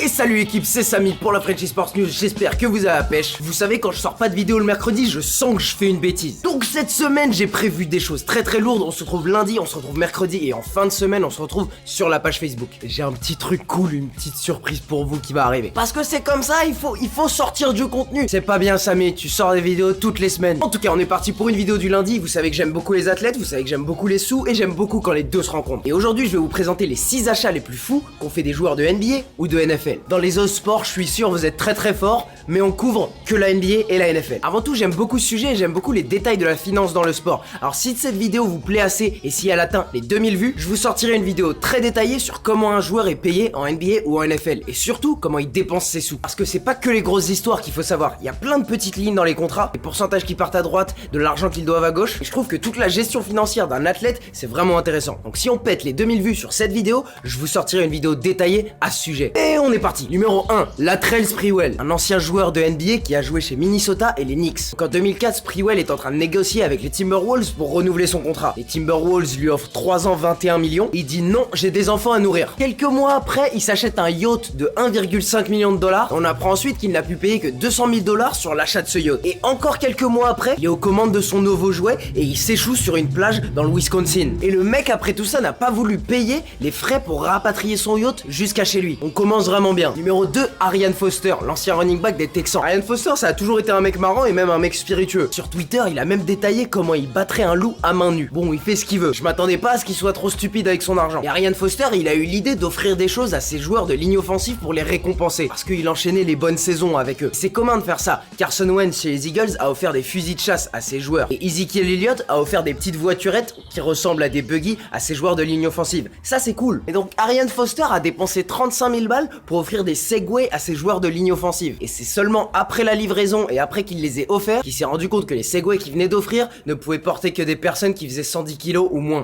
Et salut l'équipe, c'est Samy pour la Frenchy Sports News, j'espère que vous avez la pêche. Vous savez, quand je sors pas de vidéo le mercredi, je sens que je fais une bêtise. Donc cette semaine, j'ai prévu des choses très lourdes. On se retrouve lundi, on se retrouve mercredi et en fin de semaine, on se retrouve sur la page Facebook. J'ai un petit truc cool, une petite surprise pour vous qui va arriver. Parce que c'est comme ça, il faut sortir du contenu. C'est pas bien Samy, tu sors des vidéos toutes les semaines. En tout cas, on est parti pour une vidéo du lundi. Vous savez que j'aime beaucoup les athlètes, vous savez que j'aime beaucoup les sous et j'aime beaucoup quand les deux se rencontrent. Et aujourd'hui, je vais vous présenter les 6 achats les plus fous qu'ont fait des joueurs de NBA ou de NFL. Dans les autres sports, je suis sûr vous êtes très forts, mais on couvre que la NBA et la NFL. Avant tout, j'aime beaucoup ce sujet et j'aime beaucoup les détails de la finance dans le sport. Alors si cette vidéo vous plaît assez et si elle atteint les 2000 vues, je vous sortirai une vidéo très détaillée sur comment un joueur est payé en NBA ou en NFL et surtout comment il dépense ses sous. Parce que c'est pas que les grosses histoires qu'il faut savoir, il y a plein de petites lignes dans les contrats, les pourcentages qui partent à droite, de l'argent qu'ils doivent à gauche, et je trouve que toute la gestion financière d'un athlète, c'est vraiment intéressant. Donc si on pète les 2000 vues sur cette vidéo, je vous sortirai une vidéo détaillée à ce sujet. Et on est parti. Numéro 1, Latrell Sprewell, un ancien joueur de NBA qui a joué chez Minnesota et les Knicks. Donc en 2004, Sprewell est en train de négocier avec les Timberwolves pour renouveler son contrat. Les Timberwolves lui offrent 3 ans 21 millions. Il dit non, j'ai des enfants à nourrir. Quelques mois après, il s'achète un yacht de 1,5 million de dollars. On apprend ensuite qu'il n'a pu payer que 200 000 dollars sur l'achat de ce yacht. Et encore quelques mois après, il est aux commandes de son nouveau jouet et il s'échoue sur une plage dans le Wisconsin. Et le mec, après tout ça, n'a pas voulu payer les frais pour rapatrier son yacht jusqu'à chez lui. On commence vraiment bien. Numéro 2, Arian Foster, l'ancien running back des Texans. Arian Foster, ça a toujours été un mec marrant et même un mec spiritueux. Sur Twitter, il a même détaillé comment il battrait un loup à main nue. Bon, il fait ce qu'il veut. Je m'attendais pas à ce qu'il soit trop stupide avec son argent. Et Arian Foster, il a eu l'idée d'offrir des choses à ses joueurs de ligne offensive pour les récompenser. Parce qu'il enchaînait les bonnes saisons avec eux. C'est commun de faire ça. Carson Wentz chez les Eagles a offert des fusils de chasse à ses joueurs. Et Ezekiel Elliott a offert des petites voiturettes qui ressemblent à des buggy à ses joueurs de ligne offensive. Ça, c'est cool. Et donc, Arian Foster a dépensé 35 000 balles pour offrir des Segway à ses joueurs de ligne offensive. Et c'est seulement après la livraison et après qu'il les ait offerts qu'il s'est rendu compte que les Segway qu'il venait d'offrir ne pouvaient porter que des personnes qui faisaient 110 kilos ou moins.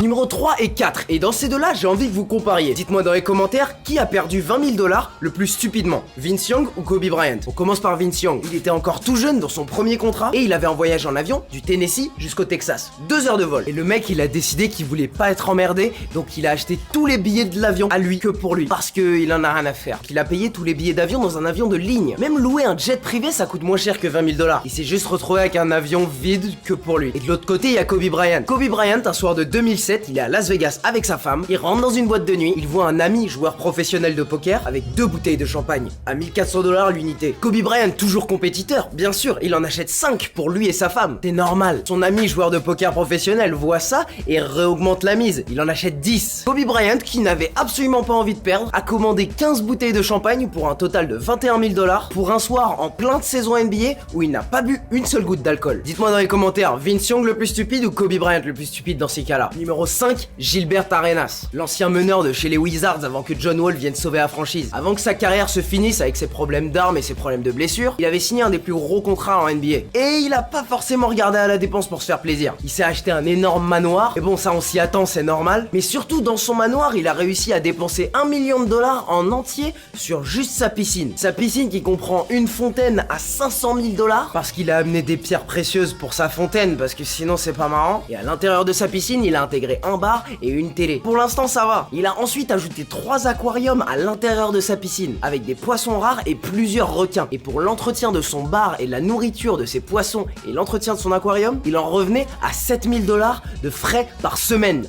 Numéro 3 et 4, et dans ces deux-là, j'ai envie que vous compariez. Dites-moi dans les commentaires qui a perdu 20 000 dollars le plus stupidement, Vince Young ou Kobe Bryant. On commence par Vince Young. Il était encore tout jeune dans son premier contrat et il avait un voyage en avion du Tennessee jusqu'au Texas. 2 heures de vol. Et le mec, il a décidé qu'il voulait pas être emmerdé, donc il a acheté tous les billets de l'avion à lui, que pour lui, parce qu'il en a rien à faire. Il a payé tous les billets d'avion dans un avion de ligne. Même louer un jet privé, ça coûte moins cher que 20 000 dollars. Il s'est juste retrouvé avec un avion vide que pour lui. Et de l'autre côté, il y a Kobe Bryant. Kobe Bryant, un soir de 2007, il est à Las Vegas avec sa femme, il rentre dans une boîte de nuit, il voit un ami joueur professionnel de poker avec 2 bouteilles de champagne à 1400 dollars l'unité. Kobe Bryant, toujours compétiteur, bien sûr, il en achète 5 pour lui et sa femme. C'est normal. Son ami joueur de poker professionnel voit ça et réaugmente la mise. Il en achète 10. Kobe Bryant, qui n'avait absolument pas envie de perdre, a commandé 15 bouteilles de champagne pour un total de 21 000 dollars pour un soir en plein de saison NBA où il n'a pas bu une seule goutte d'alcool. Dites-moi dans les commentaires, Vince Young le plus stupide ou Kobe Bryant le plus stupide dans ces cas-là. Numéro 5, Gilbert Arenas, l'ancien meneur de chez les Wizards avant que John Wall vienne sauver la franchise. Avant que sa carrière se finisse avec ses problèmes d'armes et ses problèmes de blessures, il avait signé un des plus gros contrats en NBA. Et il a pas forcément regardé à la dépense pour se faire plaisir. Il s'est acheté un énorme manoir, et bon ça on s'y attend, c'est normal, mais surtout dans son manoir, il a réussi à dépenser 1 million de dollars en entier sur juste sa piscine. Sa piscine qui comprend une fontaine à 500 000 dollars, parce qu'il a amené des pierres précieuses pour sa fontaine, parce que sinon c'est pas marrant. Et à l'intérieur de sa piscine, il a intégré un bar et une télé. Pour l'instant ça va. Il a ensuite ajouté 3 aquariums à l'intérieur de sa piscine avec des poissons rares et plusieurs requins. Et pour l'entretien de son bar et la nourriture de ses poissons et l'entretien de son aquarium, il en revenait à 7 000 dollars de frais par semaine.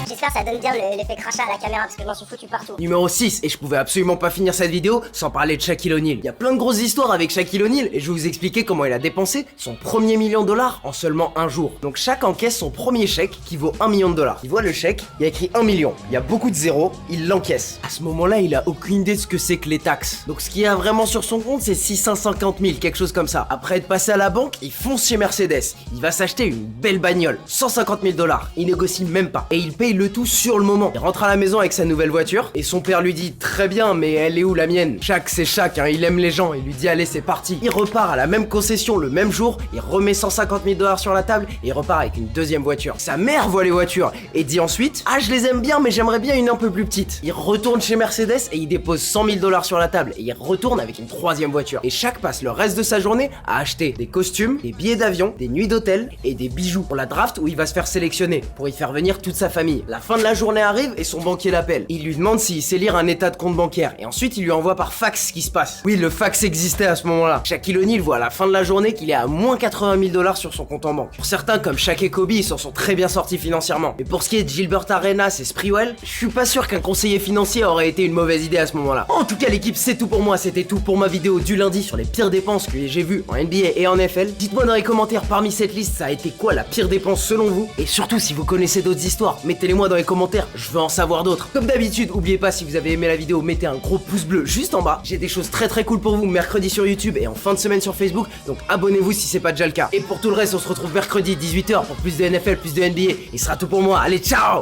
J'espère que ça donne bien l'effet crachat à la caméra parce que je m'en suis foutu partout. Numéro 6, et je pouvais absolument pas finir cette vidéo sans parler de Shaquille O'Neal. Il y a plein de grosses histoires avec Shaquille O'Neal et je vais vous expliquer comment il a dépensé son premier million de dollars en seulement un jour. Donc chaque encaisse son premier chèque qui vaut 1 million de dollars. Il voit le chèque, il y a écrit 1 million. Il y a beaucoup de zéros, il l'encaisse. À ce moment-là, il a aucune idée de ce que c'est que les taxes. Donc ce qu'il y a vraiment sur son compte, c'est 650 000, quelque chose comme ça. Après être passé à la banque, il fonce chez Mercedes. Il va s'acheter une belle bagnole, 150 000 dollars. Il négocie même pas. Et il paye le tout sur le moment. Il rentre à la maison avec sa nouvelle voiture et son père lui dit très bien, mais elle est où la mienne? Shaq c'est Shaq, hein, il aime les gens. Il lui dit allez c'est parti. Il repart à la même concession le même jour, il remet 150 000 dollars sur la table et il repart avec une deuxième voiture. Sa mère voit les voitures et dit ensuite ah je les aime bien mais j'aimerais bien une un peu plus petite. Il retourne chez Mercedes et il dépose 100 000 dollars sur la table et il retourne avec une troisième voiture. Et Shaq passe le reste de sa journée à acheter des costumes, des billets d'avion, des nuits d'hôtel et des bijoux pour la draft où il va se faire sélectionner pour y faire venir toute sa famille. La La fin de la journée arrive et son banquier l'appelle. Il lui demande s'il sait lire un état de compte bancaire et ensuite il lui envoie par fax ce qui se passe. Oui, le fax existait à ce moment-là. Shaquille O'Neal voit à la fin de la journée qu'il est à moins 80 000 $ sur son compte en banque. Pour certains comme Shaq et Kobe, ils s'en sont très bien sortis financièrement. Mais pour ce qui est de Gilbert Arenas et Sprewell, je suis pas sûr qu'un conseiller financier aurait été une mauvaise idée à ce moment-là. En tout cas l'équipe, c'est tout pour moi, c'était tout pour ma vidéo du lundi sur les pires dépenses que j'ai vues en NBA et en NFL. Dites-moi dans les commentaires parmi cette liste, ça a été quoi la pire dépense selon vous? Et surtout si vous connaissez d'autres histoires, mettez-les-moi dans les commentaires, je veux en savoir d'autres. Comme d'habitude, n'oubliez pas si vous avez aimé la vidéo, mettez un gros pouce bleu juste en bas. J'ai des choses très cool pour vous mercredi sur YouTube et en fin de semaine sur Facebook, donc abonnez-vous si c'est pas déjà le cas. Et pour tout le reste, on se retrouve mercredi 18h pour plus de NFL, plus de NBA. Et ce sera tout pour moi, allez ciao!